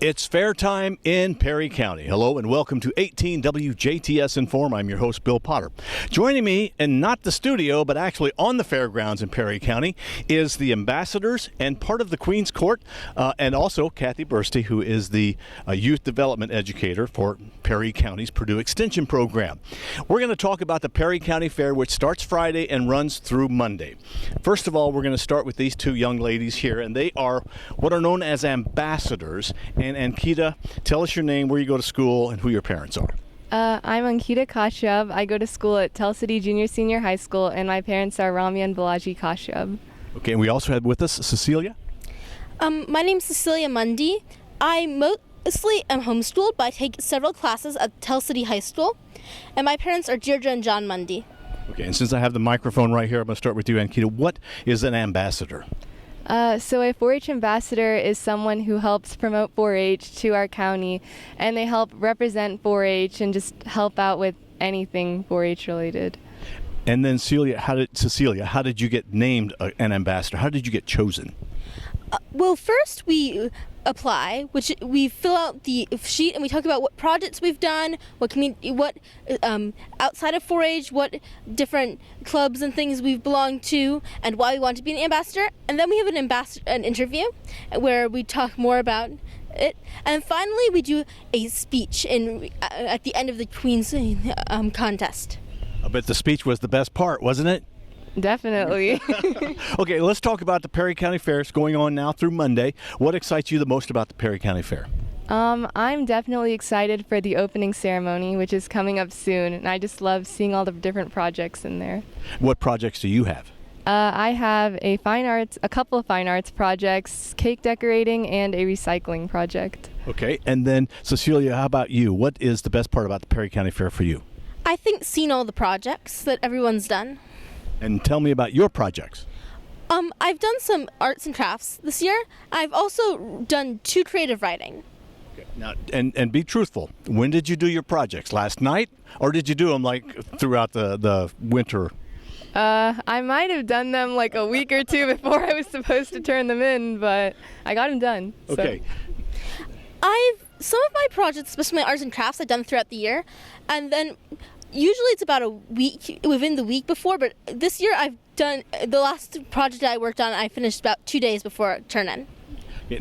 It's fair time in Perry County. Hello and welcome to 18 WJTS in.form. I'm your host, Bill Potter. Joining me, in not the studio, but actually on the fairgrounds in Perry County, is the ambassadors and part of the Queen's Court, and also Kathy Bursty, who is the youth development educator for Perry County's Purdue Extension Program. We're going to talk about the Perry County Fair, which starts Friday and runs through Monday. First of all, we're going to start with these two young ladies here, and they are what are known as ambassadors. And Ankita, tell us your name, where you go to school, and who your parents are. I'm Ankita Kashyab. I go to school at Tell City Junior Senior High School, and my parents are Ramya and Balaji Kashyab. Okay, and we also have with us Cecilia. My name's Cecilia Mundy. I mostly am homeschooled, but I take several classes at Tell City High School, and my parents are Deirdre and John Mundy. Okay, and since I have the microphone right here, I'm going to start with you, Ankita. What is an ambassador? So a 4-H ambassador is someone who helps promote 4-H to our county, and they help represent 4-H and just help out with anything 4-H related. And then Cecilia, how did you get named an ambassador? How did you get chosen? Well, first we apply, which we fill out the sheet and we talk about what projects we've done, what outside of 4-H, what different clubs and things we've belonged to, and why we want to be an ambassador. And then we have an interview where we talk more about it. And finally, we do a speech at the end of the Queen's contest. I bet the speech was the best part, wasn't it? Definitely. Okay, let's talk about the Perry County Fair. It's going on now through Monday. What excites you the most about the Perry County Fair? I'm definitely excited for the opening ceremony, which is coming up soon, and I just love seeing all the different projects in there. What projects do you have? I have a couple of fine arts projects, cake decorating, and a recycling project. Okay, and then Cecilia, how about you? What is the best part about the Perry County Fair for you? I think seeing all the projects that everyone's done. And tell me about your projects. I've done some arts and crafts this year. I've also done 2 creative writing. Okay. Now, and be truthful. When did you do your projects? Last night? Or did you do them like throughout the winter? I might have done them like a week or 2 before I was supposed to turn them in, but I got them done. Okay. Some of my projects, especially my arts and crafts, I've done throughout the year. And then usually it's about a week, within the week before, but this year I've done, the last project I worked on, I finished about 2 days before turn-in.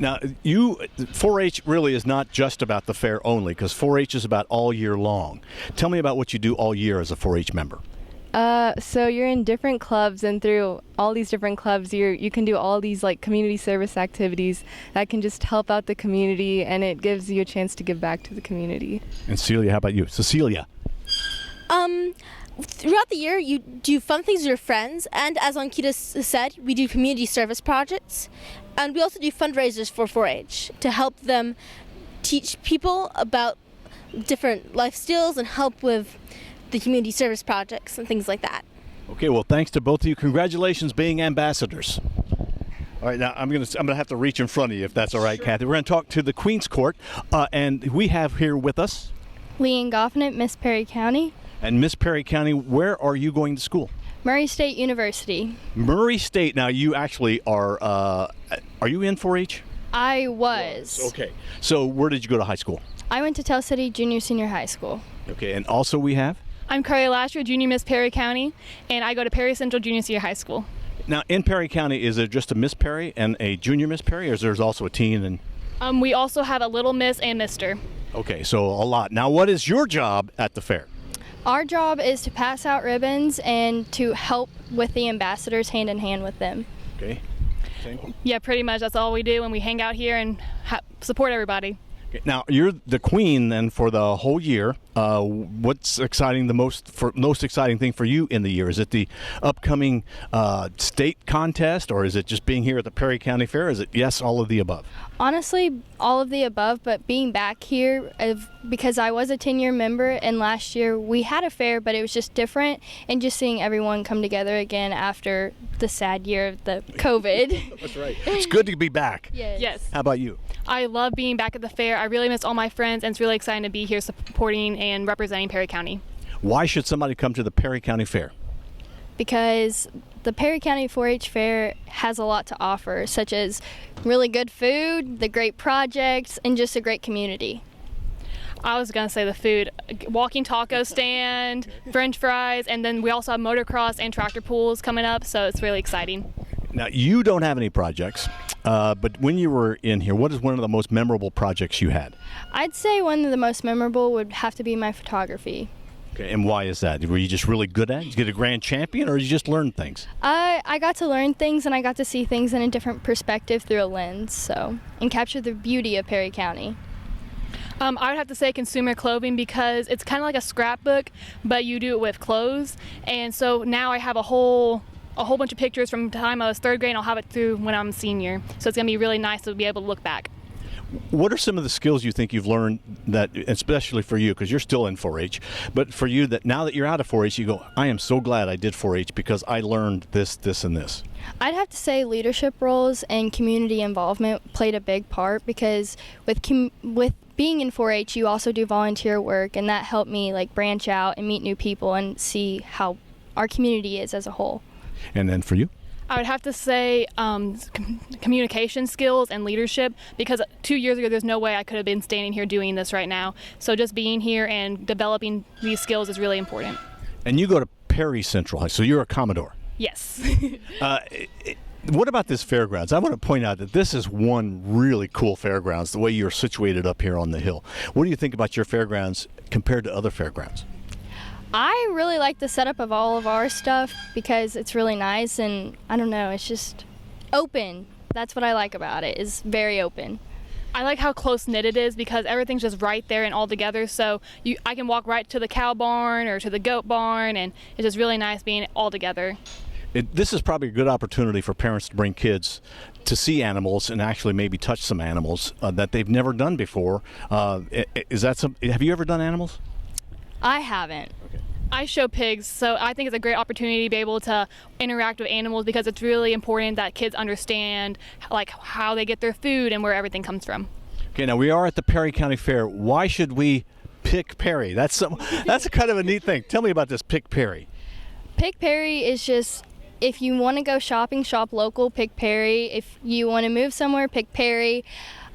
Now, 4-H really is not just about the fair only, because 4-H is about all year long. Tell me about what you do all year as a 4-H member. So you're in different clubs, and through all these different clubs, you can do all these like community service activities that can just help out the community, and it gives you a chance to give back to the community. And Celia, how about you? Cecilia? Throughout the year, you do fun things with your friends, and as Ankita said, we do community service projects, and we also do fundraisers for 4-H to help them teach people about different life skills and help with the community service projects and things like that. Okay, well, thanks to both of you. Congratulations being ambassadors. All right, now I'm gonna have to reach in front of you if that's all right, sure. Kathy. We're gonna talk to the Queen's Court, and we have here with us Leann Goffinet, Miss Perry County. And Miss Perry County, where are you going to school? Murray State University. Murray State. Now you actually are you in 4-H? I was. Okay. So where did you go to high school? I went to Tell City Junior Senior High School. Okay, and also we have? I'm Lasher, Junior Miss Perry County, and I go to Perry Central Junior Senior High School. Now in Perry County, is there just a Miss Perry and a Junior Miss Perry, or is there also a teen? And we also have a Little Miss and Mister. Okay, so a lot. Now what is your job at the fair? Our job is to pass out ribbons and to help with the ambassadors hand in hand with them. Okay. Yeah, pretty much. That's all we do, and we hang out here and support everybody. Okay. Now you're the queen then for the whole year. What's exciting most exciting thing for you in the year? Is it the upcoming state contest, or is it just being here at the Perry County Fair? Is it all of the above? Honestly, all of the above, but being back here because I was a 10-year member, and last year we had a fair, but it was just different, and just seeing everyone come together again after the sad year of the COVID. That's right. It's good to be back. Yes. How about you? I love being back at the fair. I really miss all my friends, and it's really exciting to be here supporting and representing Perry County. Why should somebody come to the Perry County Fair? Because the Perry County 4-H Fair has a lot to offer, such as really good food, the great projects, and just a great community. I was going to say the food. Walking taco stand, french fries, and then we also have motocross and tractor pools coming up, so it's really exciting. Now, you don't have any projects, but when you were in here, what is one of the most memorable projects you had? I'd say one of the most memorable would have to be my photography. Okay, and why is that? Were you just really good at it? Did you get a grand champion, or did you just learn things? I got to learn things, and I got to see things in a different perspective through a lens, and capture the beauty of Perry County. I would have to say consumer clothing because it's kind of like a scrapbook, but you do it with clothes. And so now I have a whole bunch of pictures from the time I was third grade, and I'll have it through when I'm a senior. So it's going to be really nice to be able to look back. What are some of the skills you think you've learned that, especially for you, because you're still in 4-H, but for you that now that you're out of 4-H, you go, I am so glad I did 4-H because I learned this, this, and this? I'd have to say leadership roles and community involvement played a big part because with being in 4-H, you also do volunteer work, and that helped me like branch out and meet new people and see how our community is as a whole. And then for you? I would have to say communication skills and leadership because 2 years ago there's no way I could have been standing here doing this right now. So just being here and developing these skills is really important. And you go to Perry Central High, so you're a Commodore. Yes. What about this fairgrounds? I want to point out that this is one really cool fairgrounds, the way you're situated up here on the hill. What do you think about your fairgrounds compared to other fairgrounds? I really like the setup of all of our stuff because it's really nice, and I don't know, it's just open. That's what I like about it, is very open. I like how close-knit it is because everything's just right there and all together, so I can walk right to the cow barn or to the goat barn, and it's just really nice being all together. This is probably a good opportunity for parents to bring kids to see animals and actually maybe touch some animals that they've never done before. Is that have you ever done animals? I haven't. I show pigs, so I think it's a great opportunity to be able to interact with animals because it's really important that kids understand like how they get their food and where everything comes from. Okay, now we are at the Perry County Fair. Why should we pick Perry? That's a kind of a neat thing. Tell me about this Pick Perry. Pick Perry is just, if you want to go shopping, shop local, pick Perry. If you want to move somewhere, pick Perry.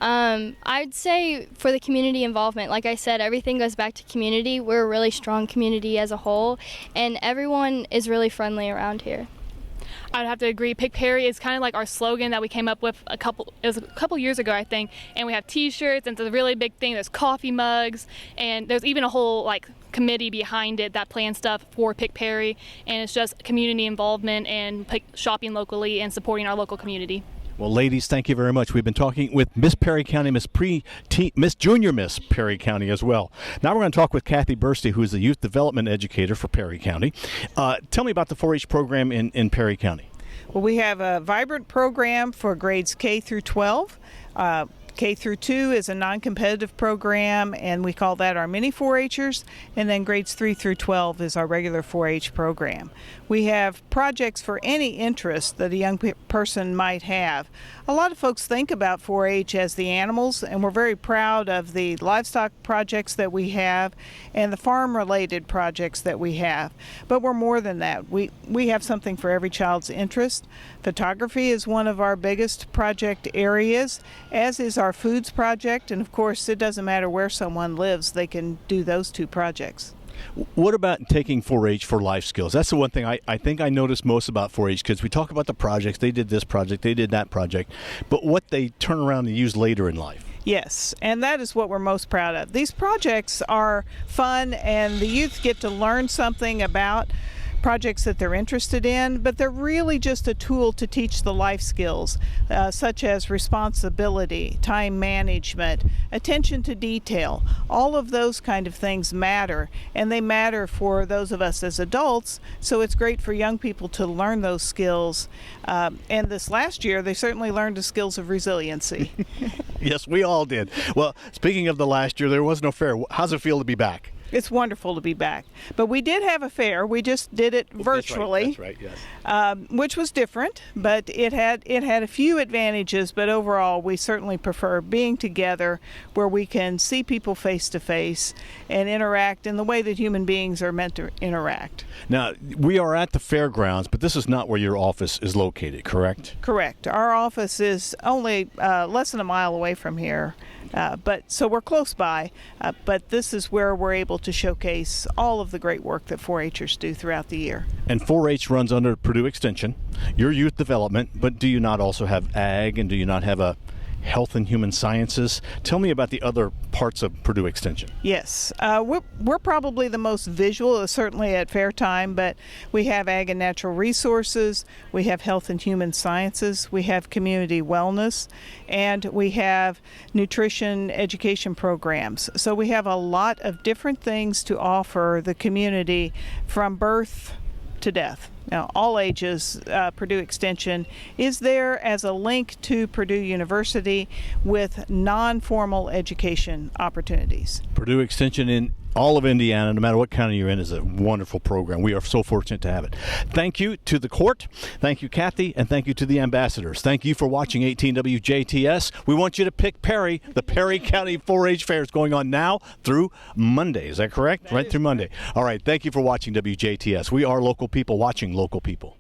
I'd say for the community involvement, like I said, everything goes back to community. We're a really strong community as a whole, and everyone is really friendly around here. I'd have to agree. Pick Perry is kind of like our slogan that we came up with a couple years ago, I think. And we have T-shirts, and it's a really big thing. There's coffee mugs, and there's even a whole like committee behind it that plans stuff for Pick Perry. And it's just community involvement and shopping locally and supporting our local community. Well, ladies, thank you very much. We've been talking with Miss Perry County, Miss Junior Miss Perry County as well. Now we're going to talk with Kathy Bursty, who is the Youth Development Educator for Perry County. Tell me about the 4-H program in Perry County. Well, we have a vibrant program for grades K through 12. K through 2 is a non-competitive program, and we call that our mini 4-Hers, and then grades 3 through 12 is our regular 4-H program. We have projects for any interest that a young person might have. A lot of folks think about 4-H as the animals, and we're very proud of the livestock projects that we have and the farm-related projects that we have. But we're more than that. We have something for every child's interest. Photography is one of our biggest project areas, as is our foods project, and of course it doesn't matter where someone lives, they can do those two projects. What about taking 4-H for life skills? That's the one thing I think I notice most about 4-H kids. We talk about the projects, they did this project, they did that project, but what they turn around and use later in life. Yes, and that is what we're most proud of. These projects are fun, and the youth get to learn something about projects that they're interested in, but they're really just a tool to teach the life skills, such as responsibility, time management, attention to detail. All of those kind of things matter, and they matter for those of us as adults, so it's great for young people to learn those skills. And this last year, they certainly learned the skills of resiliency. Yes, we all did. Well, speaking of the last year, there was no fair. How's it feel to be back? It's wonderful to be back. But we did have a fair. We just did it virtually. That's right, yes. Which was different, but it had a few advantages. But overall, we certainly prefer being together, where we can see people face to face and interact in the way that human beings are meant to interact. Now, we are at the fairgrounds, but this is not where your office is located, correct? Correct. Our office is only less than a mile away from here. So we're close by, but this is where we're able to showcase all of the great work that 4-Hers do throughout the year. And 4-H runs under Purdue Extension, your youth development, but do you not also have ag, and do you not have a health and human sciences? Tell me about the other parts of Purdue Extension. Yes, we're probably the most visual, certainly at fair time, but we have ag and natural resources, we have health and human sciences, we have community wellness, and we have nutrition education programs. So we have a lot of different things to offer the community from birth to death. Now, all ages, Purdue Extension is there as a link to Purdue University with non-formal education opportunities. Purdue Extension in all of Indiana, no matter what county you're in, is a wonderful program. We are so fortunate to have it. Thank you to the court. Thank you, Kathy, and thank you to the ambassadors. Thank you for watching 18 WJTS. We want you to pick Perry. The Perry County 4-H Fair is going on now through Monday. Is that correct? Right through Monday. All right. Thank you for watching WJTS. We are local people watching local people.